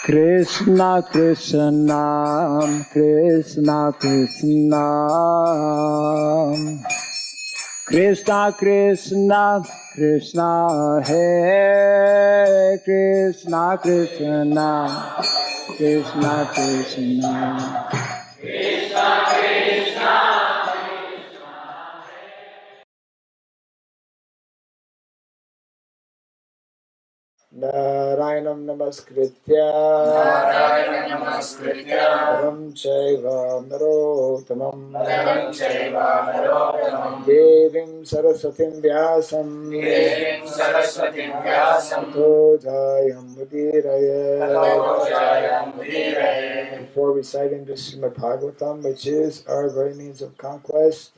Krishna Krishna Krishna Krishna Krishna Krishna Krishna Hare Krishna Krishna Krishna Krishna Krishna Krishna Narayanam namaskritya Param chaiva narottamam Devim saraswatim vyasam Tato jayam mudiraye. Before reciting the Srimad Bhagavatam, which is our very means of conquest,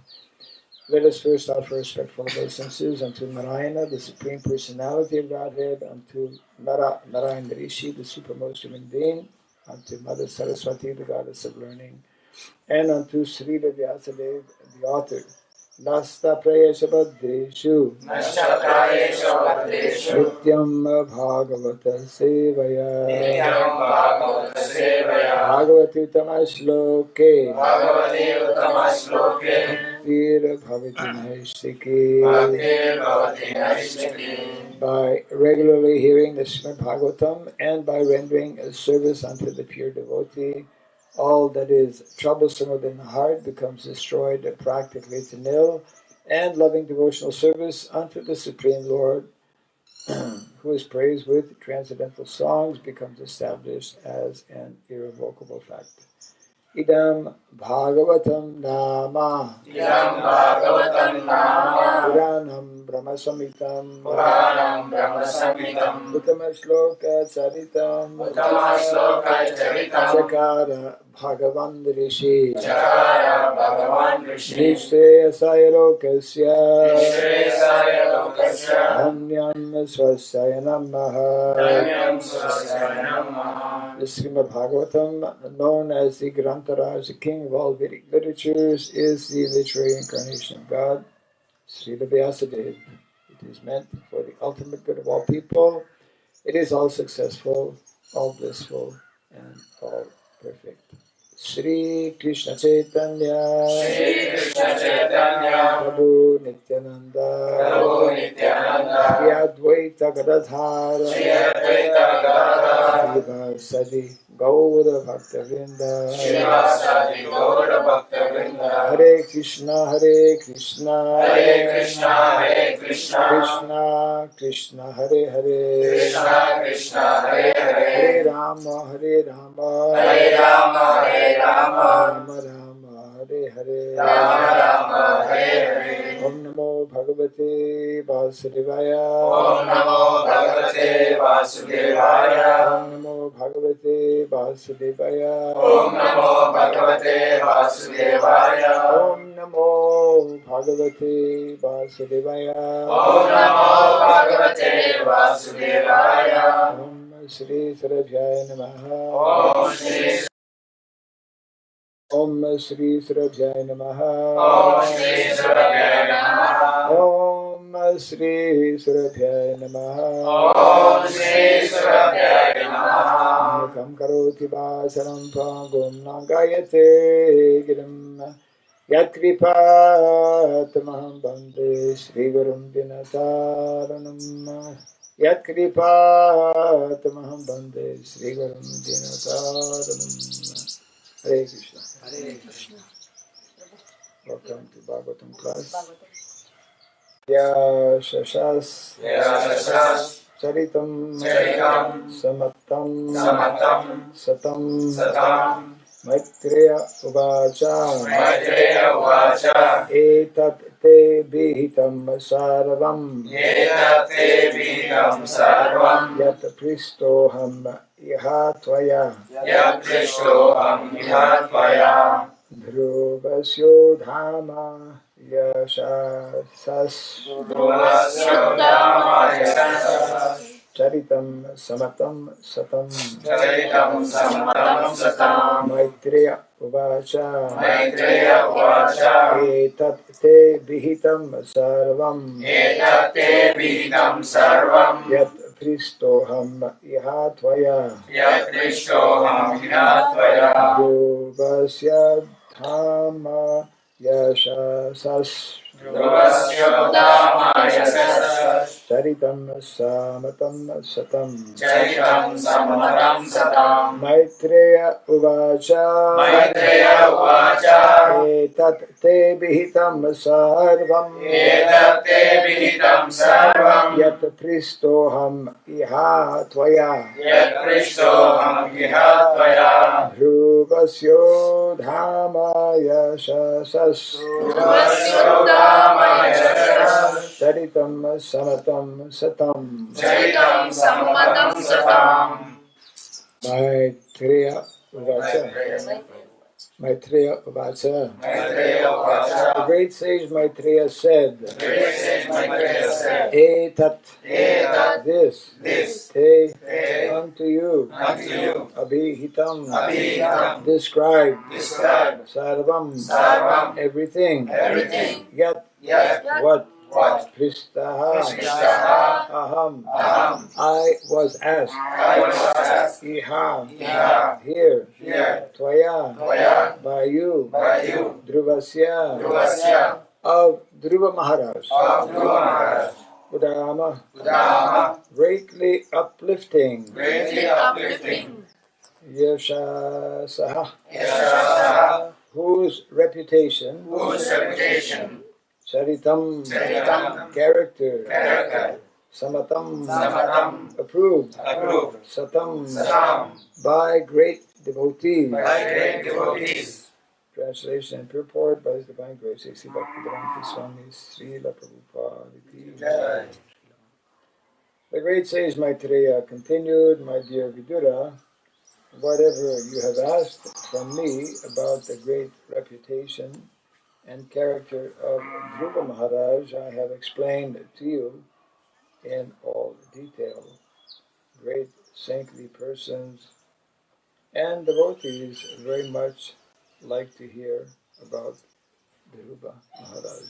let us first offer respectful obeisances unto Narayana, the Supreme Personality of Godhead, unto Narayan Rishi, the Supremest Human Being, unto Mother Saraswati, the Goddess of Learning, and unto Srila Vyasadeva, the author. Nasta prayesha badreshu Nityam Bhagavata Sevaya Bhagavati Utamashloke Bhaktir Bhavati Naistiki. By regularly hearing the Srimad Bhagavatam and by rendering a service unto the pure devotee, all that is troublesome within the heart becomes destroyed practically to nil, and loving devotional service unto the Supreme Lord, who is praised with transcendental songs, becomes established as an irrevocable fact. Idam Bhagavatam Nama Puranam Brahmasamitam Uttama Shloka Charitam Chakara Bhagavan Rishi Nishreyasaya Lokasya Dhanyam Swasaya Namaha. The Srimad Bhagavatam, known as the Grantaraj, the king of all Vedic literatures, is the literary incarnation of God, Srila Vyasadeva. It is meant for the ultimate good of all people. It is all successful, all blissful, and all perfect. Shri Krishna Chaitanya Prabhu Nityananda Shri Advaita Gadadhara Shri Sadi Gaura Bhakta Vrinda Hare Krishna Hare Krishna Krishna Krishna Hare Hare Hare Rama Hare Rama Rama Rama Hare Hare Om Namo Bhagavate Vasudevaya Om Namo Bhagavate Vasudevaya Om Namo Bhagavate Vasudevaya Om Namo Bhagavate Vasudevaya Om Namo Bhagavate Vasudevaya Om Namo Bhagavate Vasudevaya Om Shri Sarabhyaya Namaha Om Shri Sarabhyaya Namaha Om Shri Sarabhyaya Namaha Kam karoti vasaram pangum nangayate girim Yat kripatamaham bande Shri Gurum Dinataranam Yat kripatamaham bande Shri Gurum Dinataranam. Hare Krishna. Hare Krishna. Welcome to Bhagavatam class. Ya Shashas Charitam Samatam Satam Maitreya Uvacha Etat Te Vihitam Sarvam Yat Pristoham Iha Tvaya Dhruvasyo Dhama Yashasas Charitam Samatam Satam Maitreya Uvacha Etat Te Vihitam Sarvam Yat Yatristoham iha tvaya Yatristoham iha tvaya Dhuvasya dhama yashasas Dhuvasya dhama yasasas Charitam samatam satam Charitam samatam satam Maitreya uvacha Maitreya uvacha Etat te vihitam sarvam Etat te vihitam sarvam Yat pristoham iha tvaya Yat pristoham iha tvaya Dhruvasyo dhama yashasas Dhuvasya dhama yasasas Charitam samatam satam Charitam samatam satam Maitreya uvacha Maitreya uvacha Maitreya uvacha The great sage Maitreya said Great sage Maitreya said Etat Etat This Te unto you unto you Abhihitam Abhihitam Described Described Sarvam Everything Yat Yat What Pristaha Aham Aham I was asked I was asked Iha Iha Here Here Tvaya Tvaya By you Vayu Dhruvasya Dhuvasya of Dhruva Maharaj of Dhruva Maharaj Udama Udama greatly uplifting Greatly uplifting Yashasaha Yashasaha whose reputation Whose reputation Charitam Charitam character Samatam Samatam approved Approved Satam Satam by great devotees By great devotees Translation and purport by His Divine Grace A.C. Bhakti Swami Srila Prabhupada Ki Jai. The great sage Maitreya continued, my dear Vidura, whatever you have asked from me about the great reputation and character of Dhruva Maharaj, I have explained to you in all detail. Great saintly persons and devotees very much like to hear about Dhruva Maharaj.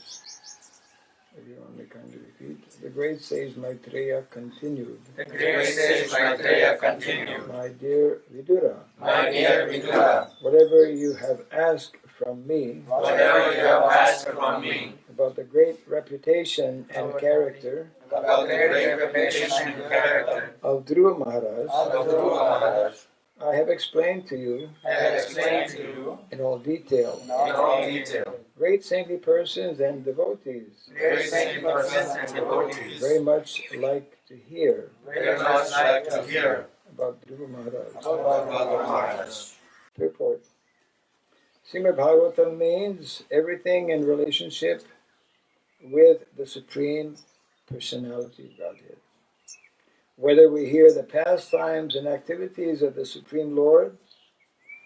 If you want me to kindly repeat, the great sage Maitreya continued. The great sage Maitreya continued. My dear Vidura, My dear Vidura, whatever you have asked from me whatever you have asked from me about the great reputation and character about the great reputation and character of Dhruva Maharaj, of Dhruva Maharaj, I have explained to you I have explained to you in all detail. in all detail. Great saintly persons and devotees Great saintly persons and devotees very much like to hear very much like to hear about Dhruva Maharaj. about Dhruva Maharaj. Purport. Srimad Bhagavatam means everything in relationship with the Supreme Personality of Godhead. Whether we hear the pastimes and activities of the Supreme Lord,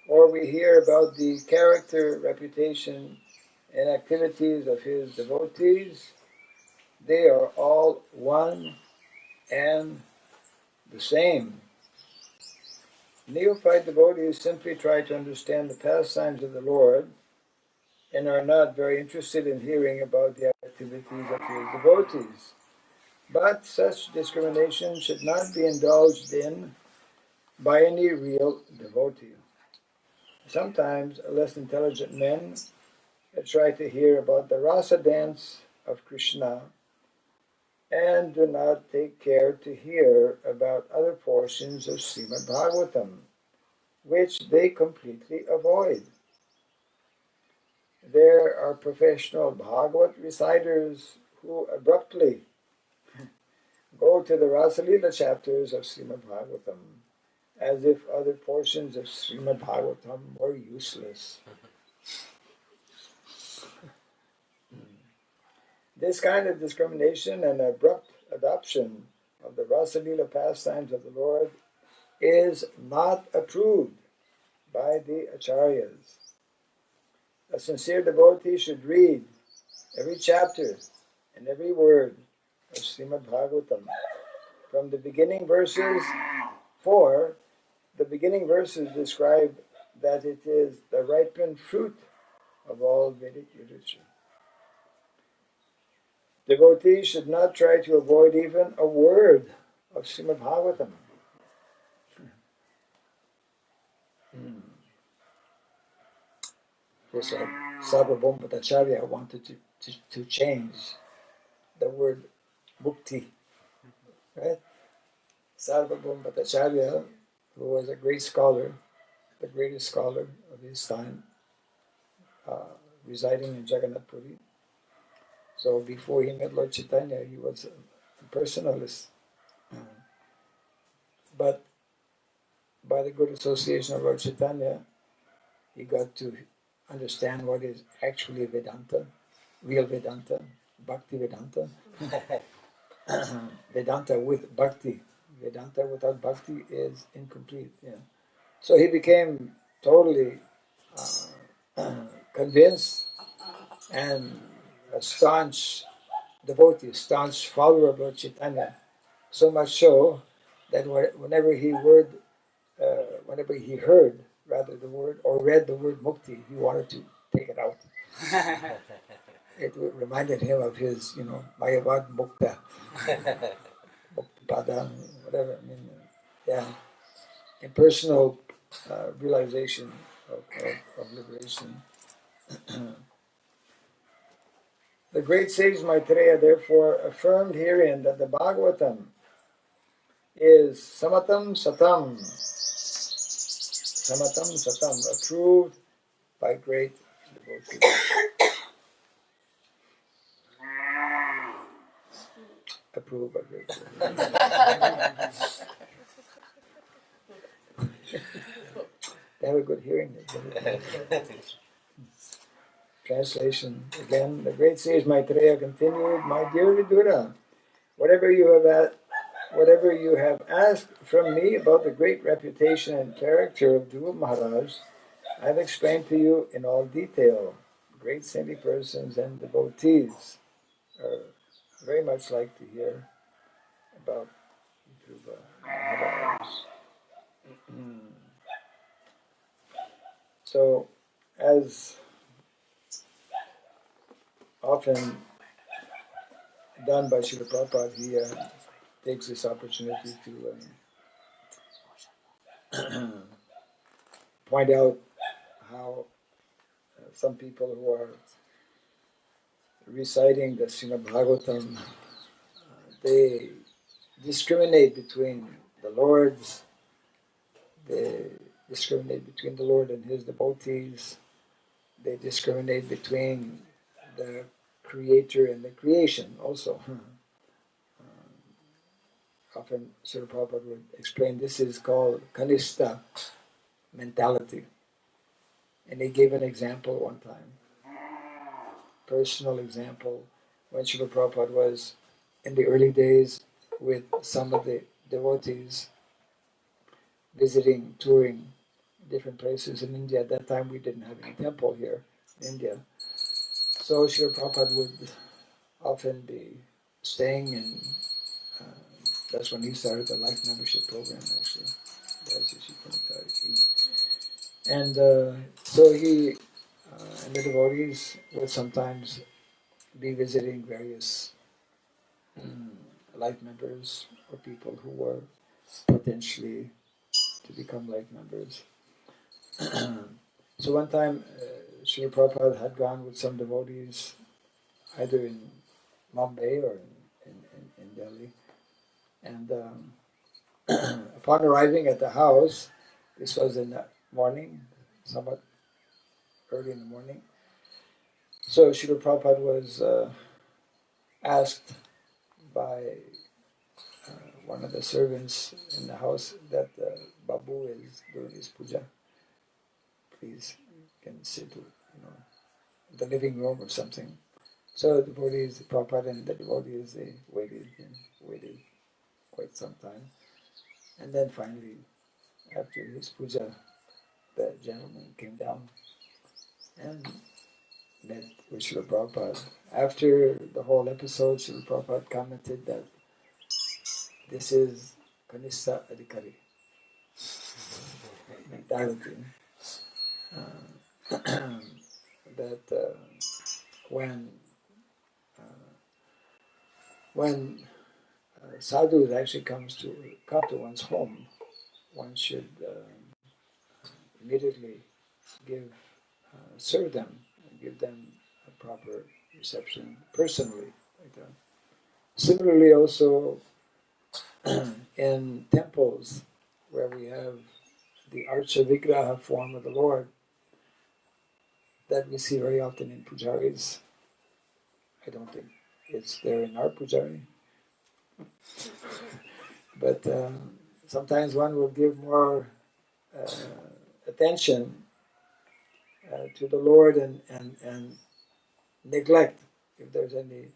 or we hear about the character, reputation, and activities of His devotees, they are all one and the same. Neophyte devotees simply try to understand the pastimes of the Lord and are not very interested in hearing about the activities of His devotees. But such discrimination should not be indulged in by any real devotee. Sometimes less intelligent men try to hear about the rasa dance of Krishna and do not take care to hear about other portions of Srimad Bhagavatam, which they completely avoid. There are professional Bhagavat reciters who abruptly go to the Rasa Leela chapters of Srimad Bhagavatam as if other portions of Srimad Bhagavatam were useless. This kind of discrimination and abrupt adoption of the Rasa Leela pastimes of the Lord is not approved by the Acharyas. A sincere devotee should read every chapter and every word of Srimad Bhagavatam from the beginning verses, for the beginning verses describe that it is the ripened fruit of all Vedic literature. Devotees should not try to avoid even a word of Srimad Bhagavatam. Just like Sarvabhauma Bhattacharya wanted to change the word Bhakti, right? Sarvabhauma Bhattacharya, who was a great scholar, the greatest scholar of his time, residing in Jagannath Puri. So before he met Lord Chaitanya, he was a personalist. But by the good association of Lord Chaitanya, he got to understand what is actually Vedanta, real Vedanta, Bhakti Vedanta. Vedanta with Bhakti. Vedanta without Bhakti is incomplete. Yeah. So he became totally convinced and a staunch devotee, staunch follower of Lord Chaitanya. So much so that whenever he heard rather the word or read the word mukti, he wanted to take it out. It reminded him of his, Mayavad Mukta, Mukti Pada, whatever. I mean, yeah, impersonal realization of liberation. The great sage Maitreya therefore affirmed herein that the Bhagavatam is samatam satam, approved by great devotees. Approved by great devotees. They have a good hearing. Translation again. The great sage Maitreya continued, "My dear Vidura, whatever you have asked from me about the great reputation and character of Dhruva Maharaj, I have explained to you in all detail. Great saintly persons and devotees very much like to hear about Dhruva Maharaj." So, as often done by Srila Prabhupada, he takes this opportunity to point out how some people who are reciting the Srimad Bhagavatam, they discriminate between the Lords, they discriminate between the Lord and His devotees, they discriminate between the Creator and the creation also. Often Srila Prabhupada would explain this is called Kanishta mentality. And he gave an example one time, personal example, when Srila Prabhupada was in the early days with some of the devotees visiting, touring different places in India. At that time we didn't have any temple here in India. So Srila Prabhupada would often be staying in, that's when he started the life membership program actually. And so he and the devotees would sometimes be visiting various life members or people who were potentially to become life members. So one time Srila Prabhupada had gone with some devotees either in Mumbai or in Delhi. And upon arriving at the house, this was in the morning, somewhat early in the morning. So Srila Prabhupada was asked by one of the servants in the house that Babu is doing his puja. Please, can sit, in the living room or something. So the devotees, Prabhupada and the devotees, they waited quite some time. And then finally, after his puja, the gentleman came down and met with Srila Prabhupada. After the whole episode, Srila Prabhupada commented that this is Kanishta Adhikari mentality. That when sadhus actually come to one's home, one should immediately serve them, and give them a proper reception personally, like that. Similarly, also in temples where we have the Archa Vigraha form of the Lord that we see very often in pujaris. I don't think it's there in our pujari, but sometimes one will give more attention to the Lord and neglect if there's any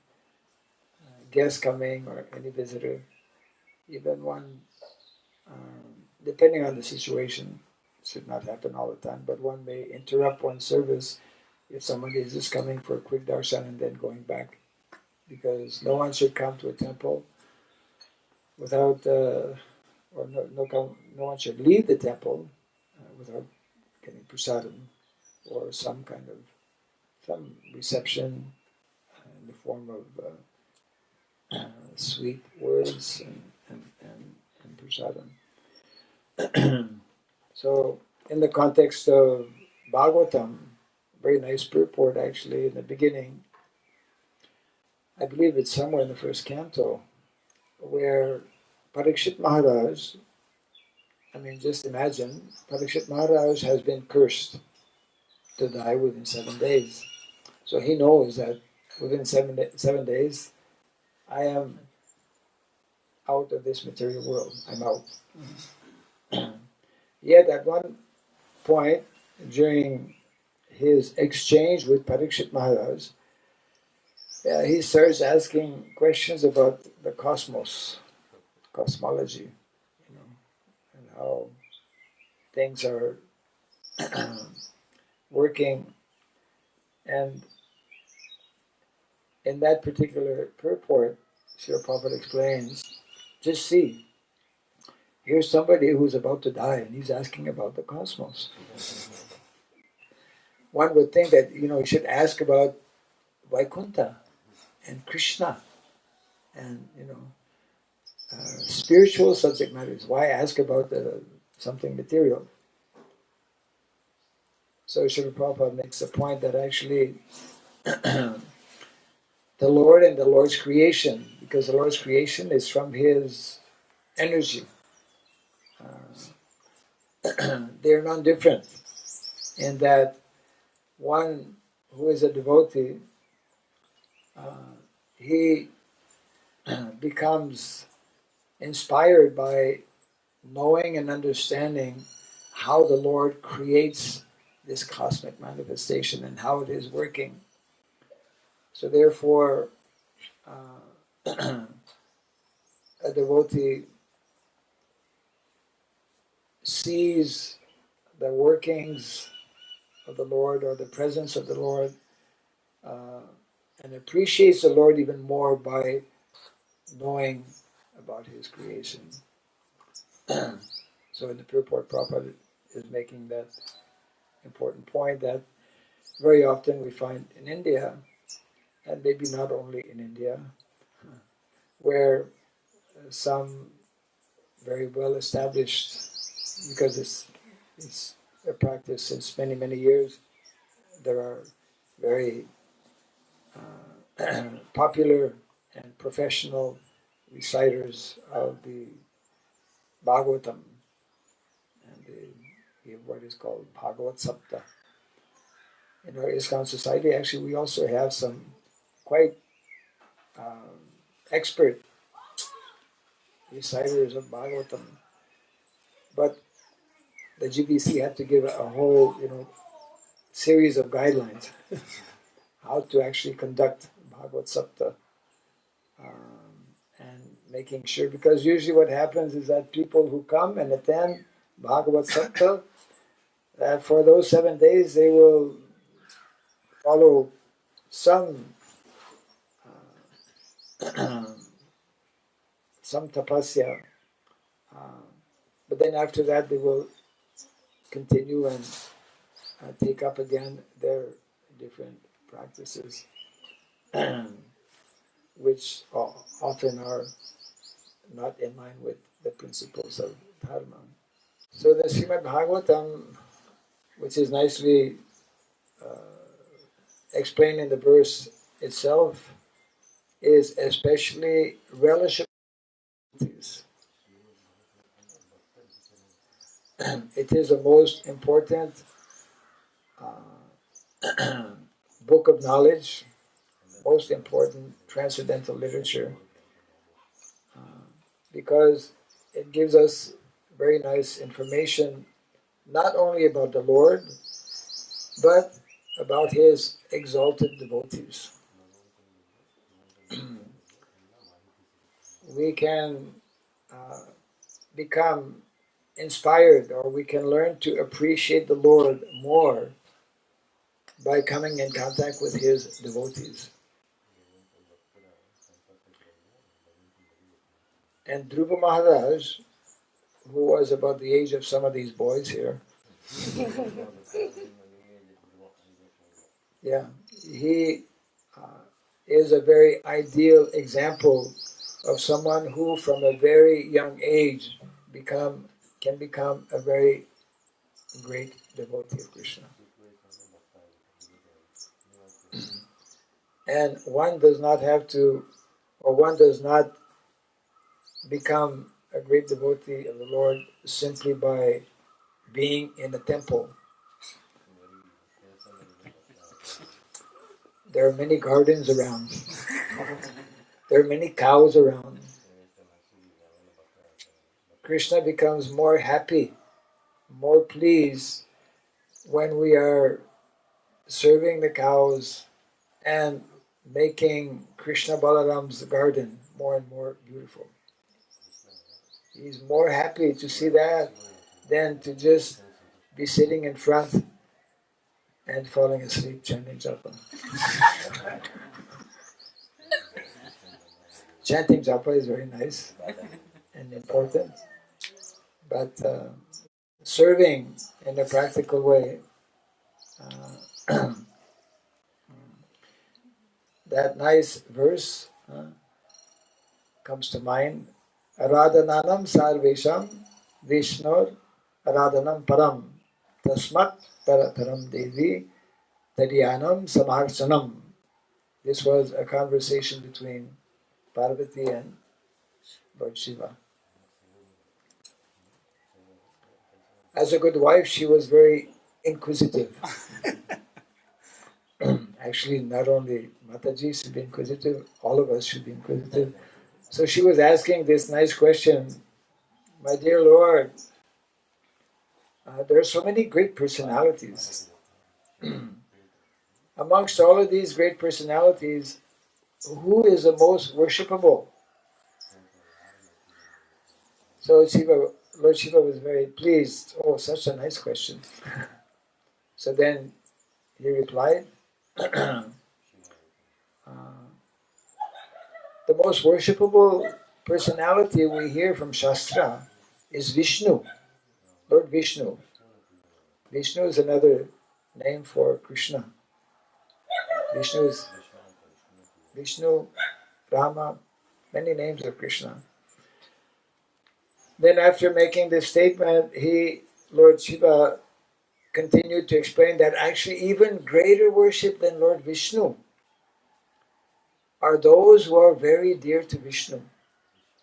guest coming or any visitor. Even one, depending on the situation, should not happen all the time, but one may interrupt one's service if somebody is just coming for a quick darshan and then going back, because no one should come to a temple without, or no one should leave the temple without getting prasadam or some kind of some reception in the form of sweet words and prasadam. So, in the context of Bhagavatam, very nice purport actually in the beginning. I believe it's somewhere in the first canto, where Parikshit Maharaj, I mean, just imagine, Parikshit Maharaj has been cursed to die within 7 days. So he knows that within 7 days, I am out of this material world. I'm out. Yet at one point, during his exchange with Parikshit Maharaj, he starts asking questions about the cosmos, cosmology, and how things are working. And in that particular purport, Srila Prabhupada explains, just see, here's somebody who's about to die and he's asking about the cosmos. One would think that, he should ask about Vaikuntha and Krishna and, spiritual subject matters. Why ask about something material? So Srila Prabhupada makes the point that actually the Lord and the Lord's creation, because the Lord's creation is from His energy. They are non-different in that one who is a devotee, he becomes inspired by knowing and understanding how the Lord creates this cosmic manifestation and how it is working. So therefore, a devotee sees the workings of the Lord or the presence of the Lord and appreciates the Lord even more by knowing about His creation. So in the purport, Prabhupada is making that important point that very often we find in India, and maybe not only in India, where some very well established, because it's a practice since many, many years, there are very popular and professional reciters of the Bhagavatam and what is called Bhagavat Sapta. In our ISKCON society, actually, we also have some quite expert reciters of Bhagavatam. But the GBC had to give a whole, series of guidelines how to actually conduct Bhagavat Sapta. And making sure, because usually what happens is that people who come and attend Bhagavat Sapta, that for those 7 days they will follow some some tapasya, but then after that they will continue and take up again their different practices, which often are not in line with the principles of Dharma. So the Srimad Bhagavatam, which is nicely explained in the verse itself, is especially relishable. It is the most important book of knowledge, most important transcendental literature, because it gives us very nice information not only about the Lord, but about His exalted devotees. We can become inspired, or we can learn to appreciate the Lord more by coming in contact with His devotees. And Dhruva Maharaj, who was about the age of some of these boys here, yeah, he is a very ideal example of someone who from a very young age can become a very great devotee of Krishna. And one does not have to, or one does not become a great devotee of the Lord simply by being in a temple. There are many gardens around. There are many cows around. Krishna becomes more happy, more pleased when we are serving the cows and making Krishna Balaram's garden more and more beautiful. He's more happy to see that than to just be sitting in front and falling asleep chanting japa. Chanting japa is very nice and important, but serving in a practical way, that nice verse comes to mind. Aradhananam sarvesham Vishnur Aradhanam param tasmat parataram devi tadyanam samarchanam. This was a conversation between Parvati and Lord Shiva. As a good wife, she was very inquisitive. Actually, not only Mataji should be inquisitive, all of us should be inquisitive. So she was asking this nice question, my dear Lord, there are so many great personalities. Amongst all of these great personalities, who is the most worshipable? So Lord Shiva was very pleased. Oh, such a nice question. So then he replied, the most worshipable personality we hear from Shastra is Vishnu, Lord Vishnu. Vishnu is another name for Krishna. Vishnu, Rama, many names of Krishna. Then after making this statement, Lord Shiva, continued to explain that actually even greater worship than Lord Vishnu are those who are very dear to Vishnu,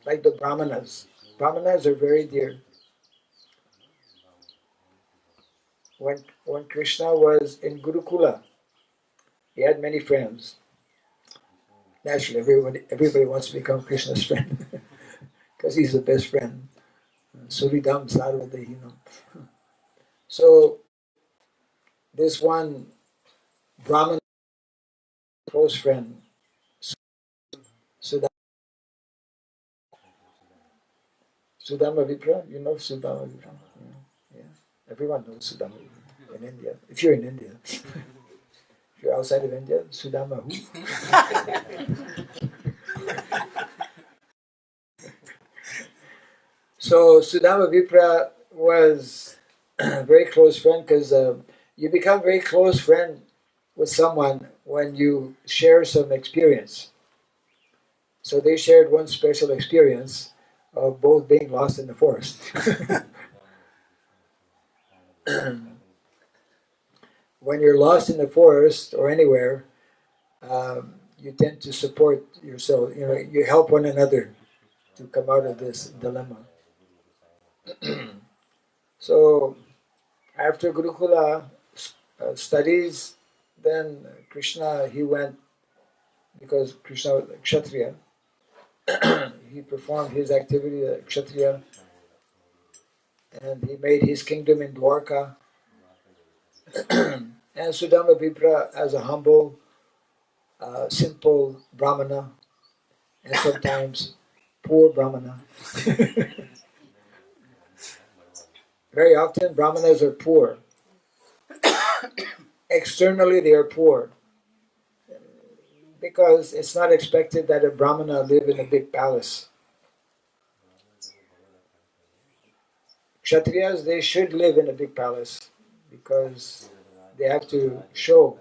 like the Brahmanas. Brahmanas are very dear. When Krishna was in Gurukula, he had many friends. Naturally, everybody wants to become Krishna's friend because he's the best friend. Suridam Sarvadehinam. So this one Brahman close friend, Sudama Vipra, you know Sudama Vipra? Yeah. Everyone knows Sudama Vipra in India. If you're in India. If you're outside of India, Sudama who? So Sudama Vipra was a very close friend because you become very close friend with someone when you share some experience. So they shared one special experience of both being lost in the forest. When you're lost in the forest or anywhere, you tend to support yourself. You help one another to come out of this dilemma. So after Gurukula studies, then Krishna, he went, because Krishna was a Kshatriya, he performed his activity as Kshatriya, and he made his kingdom in Dwarka. And Sudama Vipra, as a humble, simple Brahmana, and sometimes poor Brahmana. Very often Brahmanas are poor. Externally they are poor, because it's not expected that a Brahmana live in a big palace. Kshatriyas, they should live in a big palace, because they have to show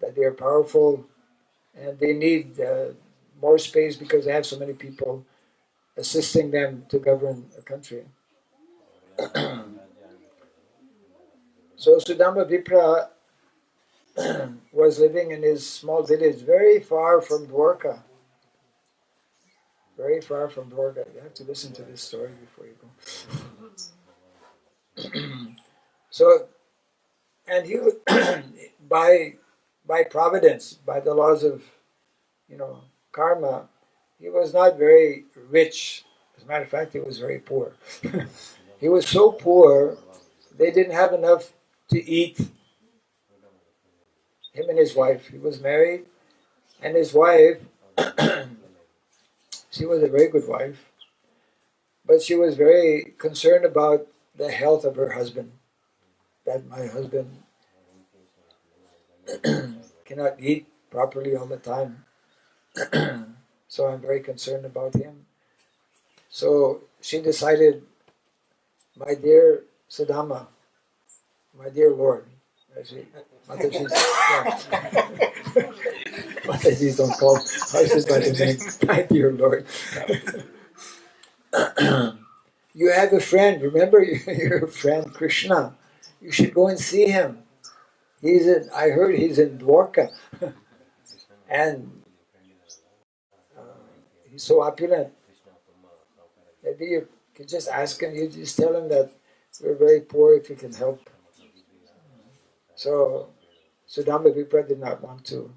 that they are powerful, and they need more space because they have so many people assisting them to govern a country. So Sudama Vipra was living in his small village very far from Dwarka. Very far from Dwarka. You have to listen to this story before you go. So, and he, by providence, by the laws of, karma, he was not very rich. As a matter of fact, he was very poor. He was so poor, they didn't have enough to eat. Him and his wife. He was married, and his wife, she was a very good wife, but she was very concerned about the health of her husband. That my husband cannot eat properly all the time. So I'm very concerned about him. So she decided, my dear Sudama, my dear Lord, Mataji's don't call horses by the name, my dear Lord. You have a friend, remember your friend Krishna. You should go and see him. I heard he's in Dwarka. And he's so opulent. Maybe you can just ask him, you just tell him that we're very poor, if you can help. So Sudama Vipra did not want to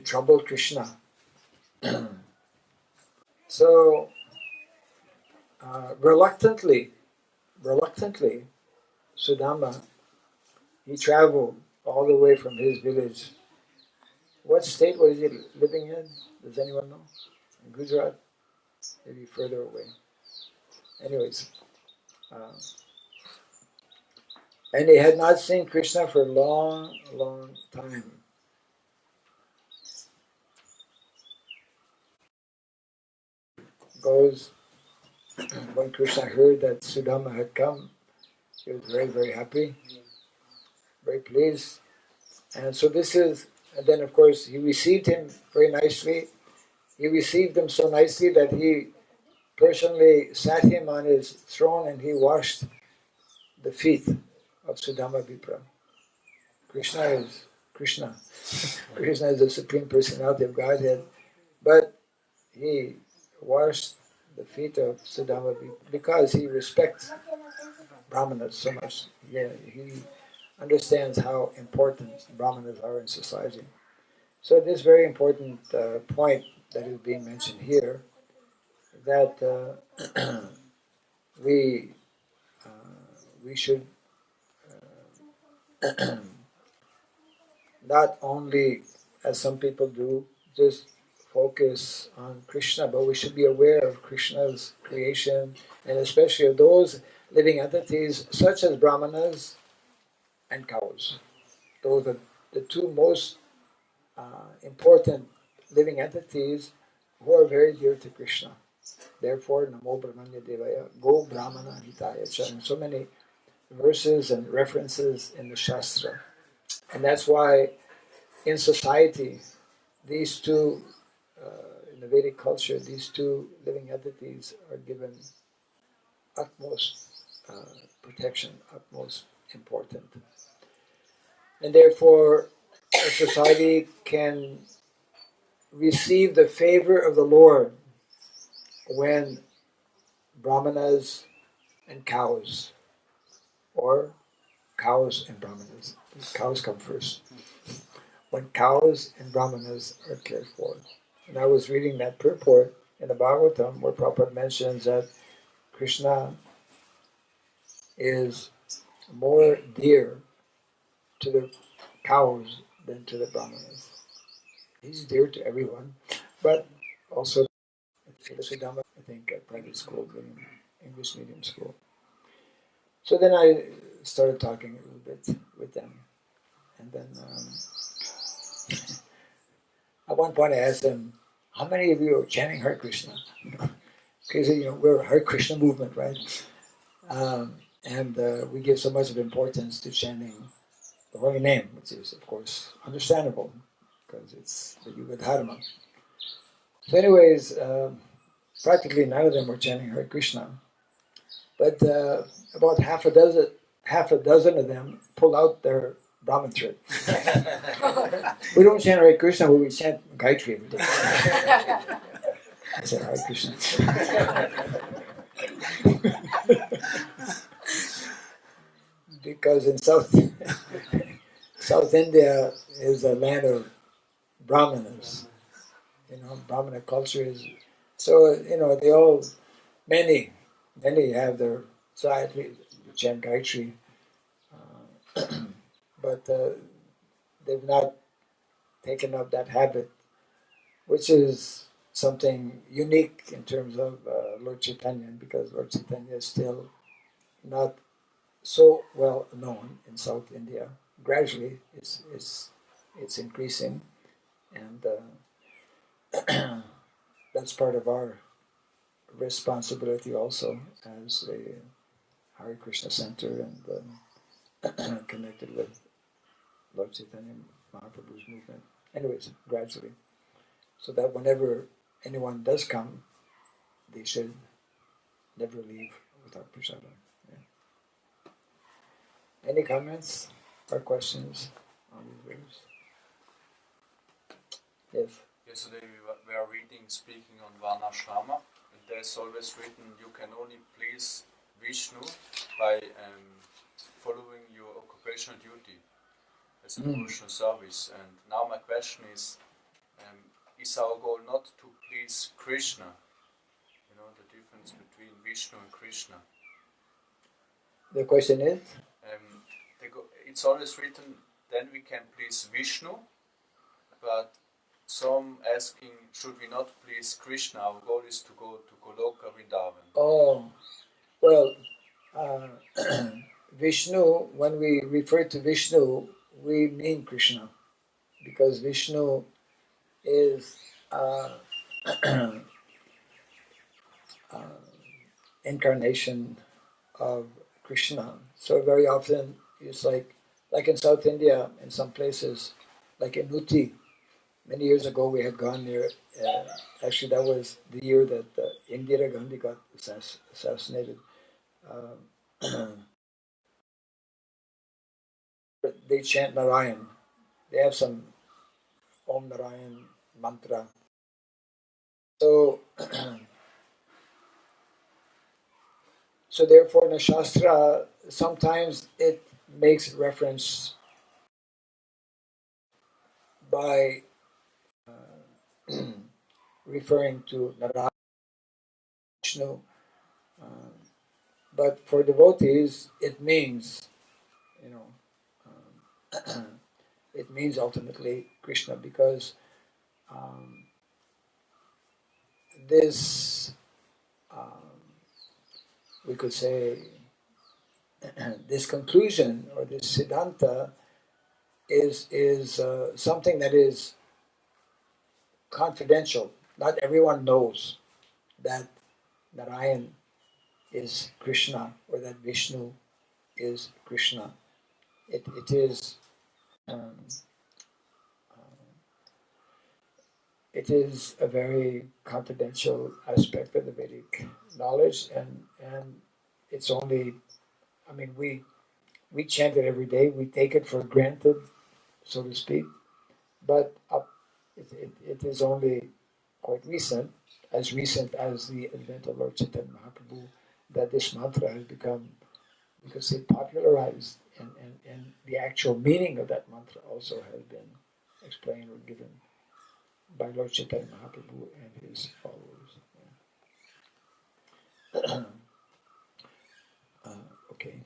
trouble Krishna. So reluctantly, Sudama, he traveled all the way from his village. What state was he living in? Does anyone know? In Gujarat? Maybe further away. Anyways. And he had not seen Krishna for a long, long time. When Krishna heard that Sudama had come, he was very, very happy, very pleased. And so and then of course he received him very nicely. He received him so nicely that he personally sat him on his throne and he washed the feet of Sudama Vipra. Krishna is Krishna. Krishna is the Supreme Personality of Godhead. But he washed the feet of Sudama Vipra because he respects Brahmanas so much. Yeah, he understands how important Brahmanas are in society. So this very important point that is being mentioned here, that we should not only, as some people do, just focus on Krishna, but we should be aware of Krishna's creation, and especially of those living entities such as Brahmanas and cows. Those are the two most important living entities who are very dear to Krishna. Therefore, Namo Brahmanya Devaya, Go Brahmana Hitaya Cha, and so many verses and references in the Shastra. And that's why in society, these two the Vedic culture, these two living entities are given utmost protection, utmost important. And therefore, a society can receive the favor of the Lord when brahmanas and cows, or cows and brahmanas. Cows come first. When cows and brahmanas are cared for. And I was reading that purport in the Bhagavatam where Prabhupada mentions that Krishna is more dear to the cows than to the brahmanas. He's dear to everyone, but also I think a private school, English medium school. So then I started talking a little bit with them, and then at one point I asked them, "How many of you are chanting Hare Krishna?" Because we're a Hare Krishna movement, right? And we give so much of importance to chanting the holy name, which is, of course, understandable because it's the Yuga Dharma. So, anyways, practically none of them were chanting Hare Krishna, but about half a dozen of them pulled out their Brahman thread. We don't chant Hare Krishna, but we chant Gayatri every day. I said Hare Krishna. Because in South India is a land of Brahmanas. Brahmana culture is so. They all many have their side. We chant Gayatri, but they've not taken up that habit, which is something unique in terms of Lord Chaitanya, because Lord Chaitanya is still not so well known in South India. Gradually, it's increasing, and that's part of our responsibility also as a Hare Krishna Center and connected with Lord Chaitanya Mahaprabhu's movement. Anyways, gradually, so that whenever anyone does come, they should never leave without prasada. Yeah. Any comments or questions on these verses? Yes. Yesterday we were reading, speaking on Varnashrama, and there's always written you can only please Vishnu by following your occupational duty as an devotional service. And now my question is our goal not to please Krishna? The difference between Vishnu and Krishna. The question is? It's always written, then we can please Vishnu, but some asking, should we not please Krishna? Our goal is to go to Goloka Vrindavan. Oh, well, Vishnu, when we refer to Vishnu, we mean Krishna, because Vishnu is incarnation of Krishna. So very often it's like in South India, in some places, like in Uti, many years ago we had gone there. Actually, that was the year that Indira Gandhi got assassinated. They chant Narayan. They have some Om Narayan mantra. So, so therefore, in the Shastra, sometimes it makes reference by referring to Narayan, Vishnu. But for devotees, it means, it means ultimately Krishna, because this, we could say, this conclusion or this siddhanta is something that is confidential. Not everyone knows that Narayan is Krishna or that Vishnu is Krishna. It is it is a very confidential aspect of the Vedic knowledge, and it's only, I mean, we chant it every day. We take it for granted, so to speak. But it is only quite recent, as recent as the advent of Lord Chaitanya Mahaprabhu, that this mantra has become, you could say, popularized, and the actual meaning of that mantra also has been explained or given by Lord Chaitanya Mahaprabhu and his followers. Yeah. Okay.